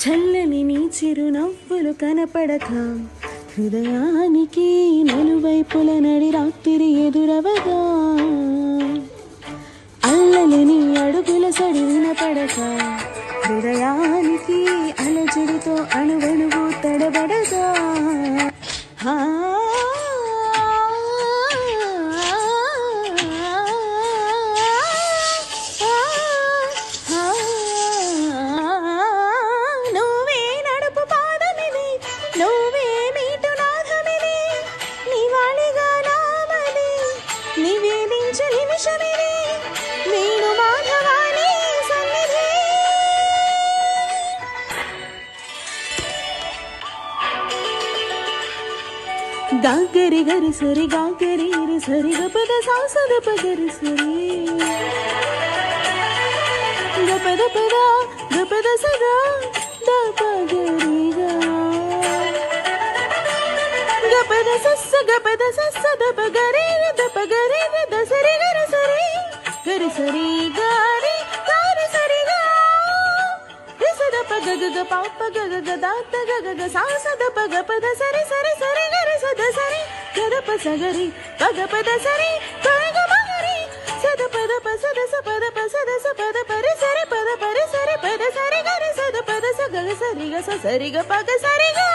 చల్లని నీ చిరునవ్వులు కనపడక హృదయానికి నలువైపుల నడి రాత్రి ఎదురవగా అల్లలి నీ అడుగుల సడి వినపడక హృదయానికి అలజడితో అణువణువు తడబడగా నువ్వే నడుపు పాదమిది నువ్వే మీటు నాథమిది నివాళిగా నామది నివేదించు నిమిషమిది నేను మాధవాని సన్నిధి గాగరి గరి సరి గాగరి రి సరి గపద సాసద పగరి సరి గపద పద గపద సదా దపగరిగా గపద సస్స దపగరి దపగరి దసరి గరి సరి గారి గారి సరిగా రిసద పగగ పాప గగ దాత గగ సాసద పగ పద సరి సరి సరి గరి సద సరి గదప సగరి పగ పద సరి పగ మగరి సద పద పసద సపద పసద సపద పరి సరి పద పరి సరి పద సరి గరి సద పద సగ సరి గ సరి గ పగ సరి గ